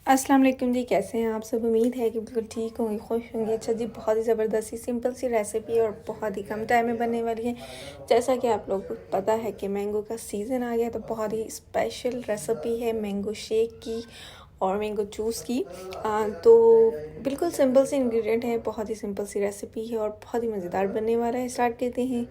अस्सलाम वालेकुम जी, कैसे हैं आप सब। उम्मीद है कि बिल्कुल ठीक होंगे, खुश होंगे। अच्छा जी, बहुत ही ज़बरदस्त सी सिंपल सी रेसिपी है और बहुत ही कम टाइम में बनने वाली है। जैसा कि आप लोगों को पता है कि मैंगो का सीज़न आ गया, तो बहुत ही स्पेशल रेसिपी है मैंगो शेक की और मैंगो जूस की। तो बिल्कुल सिंपल से इंग्रेडिएंट है, बहुत ही सिंपल सी रेसिपी है और बहुत ही मज़ेदार बनने वाला है। स्टार्ट करते हैं।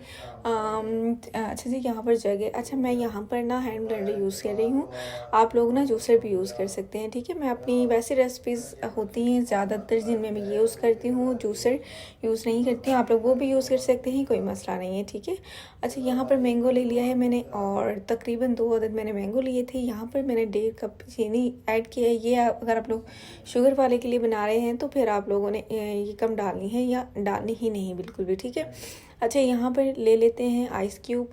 अच्छा जी, यहाँ पर जगह, अच्छा मैं यहाँ पर ना हैंड ब्लेंडर यूज़ कर रही हूँ। आप लोग ना जूसर भी यूज़ कर सकते हैं, ठीक है। मैं अपनी वैसी रेसिपीज़ होती हैं ज़्यादातर जिनमें मैं ये यूज़ करती हूँ, जूसर यूज़ नहीं करती हूँ। आप लोग वो भी यूज़ कर सकते हैं, कोई मसला नहीं है, ठीक है। अच्छा, यहाँ पर मैंगो ले लिया है मैंने और तकरीबन 2 अदद मैंने मैंगो लिए थे। यहाँ पर मैंने 1.5 कप चीनी ऐड किया है। ये अगर आप लोग शुगर वाले के लिए बना रहे हैं तो फिर आप लोगों ने ये कम डालनी है या डालनी ही नहीं बिल्कुल भी, ठीक है। अच्छा, यहाँ पर ले लेते हैं आइस क्यूब।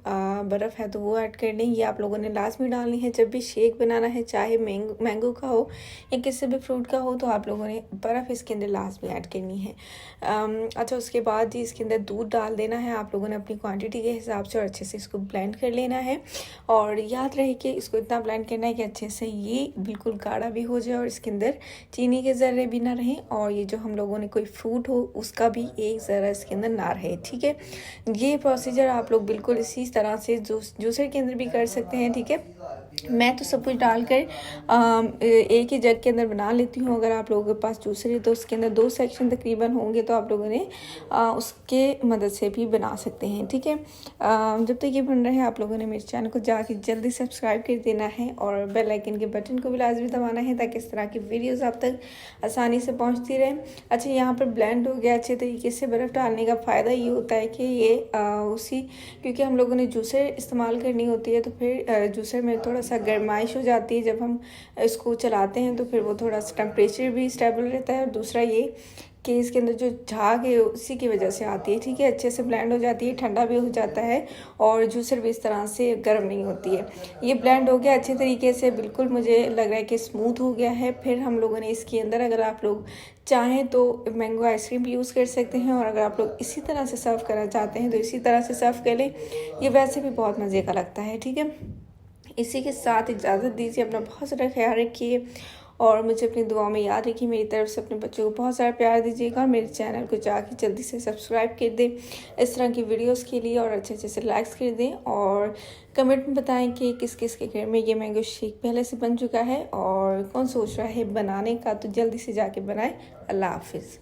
बर्फ़ है तो वो ऐड कर लें। ये आप लोगों ने लास्ट में डालनी है जब भी शेक बनाना है, चाहे मैंगो का हो या किसी भी फ्रूट का हो, तो आप लोगों ने बर्फ़ इसके अंदर लास्ट में ऐड करनी है। अच्छा, उसके बाद जी इसके अंदर दूध डाल देना है आप लोगों ने अपनी क्वांटिटी के हिसाब से और अच्छे से इसको ब्लेंड कर लेना है। और याद रहे कि इसको इतना ब्लेंड करना है कि अच्छे से ये बिल्कुल गाढ़ा भी हो जाए और इसके अंदर चीनी के ज़र्रे भी ना रहें और ये जो हम लोगों ने कोई फ्रूट हो उसका भी एक ज़रा इसके अंदर ना रहे, ठीक है। ये प्रोसीजर आप लोग बिल्कुल इसी तरह से जूसर के अंदर भी कर सकते हैं, ठीक है। मैं तो सब कुछ डालकर एक ही जग के अंदर बना लेती हूँ। अगर आप लोगों के पास जूसर है तो उसके अंदर 2 सेक्शन तकरीबन होंगे, तो आप लोगों ने उसके मदद से भी बना सकते हैं, ठीक है। जब तक ये बन रहा है आप लोगों ने मेरे चैनल को जाके जल्दी सब्सक्राइब कर देना है और बेल आइकन के बटन को भी लाजमी दबाना है ताकि इस तरह की वीडियोज़ आप तक आसानी से पहुँचती रहे। अच्छा, यहाँ पर ब्लेंड हो गया अच्छे तरीके से। बर्फ़ डालने का फ़ायदा ये होता है कि ये उसी क्योंकि हम लोगों ने जूसर इस्तेमाल करनी होती है तो फिर जूसर में थोड़ा सा गर्माइश हो जाती है। जब हम इसको चलाते हैं तो फिर वो थोड़ा सा टेम्परेचर भी स्टेबल रहता है और दूसरा ये कि इसके अंदर जो झाग है उसी की वजह से आती है, ठीक है। अच्छे से ब्लेंड हो जाती है, ठंडा भी हो जाता है और जूसर भी इस तरह से गर्म नहीं होती है। ये ब्लेंड हो गया अच्छे तरीके से, बिल्कुल मुझे लग रहा है कि स्मूथ हो गया है। फिर हम लोगों ने इसके अंदर, अगर आप लोग चाहें तो मैंगो आइसक्रीम भी यूज़ कर सकते हैं और अगर आप लोग इसी तरह से सर्व करना चाहते हैं तो इसी तरह से सर्व कर लें। ये वैसे भी बहुत मज़े का लगता है, ठीक है। इसी के साथ इजाज़त दीजिए, अपना बहुत सारा ख्याल रखिए और मुझे अपनी दुआओं में याद रखिए। मेरी तरफ से अपने बच्चों को बहुत सारा प्यार दीजिएगा और मेरे चैनल को जाके जल्दी से सब्सक्राइब कर दें इस तरह की वीडियोस के लिए और अच्छे अच्छे से लाइक्स कर दें और कमेंट में बताएं कि किस किस के घर में ये मैंगो शेक पहले से बन चुका है और कौन सोच रहा है बनाने का, तो जल्दी से जाके बनाएं। अल्लाह हाफिज़।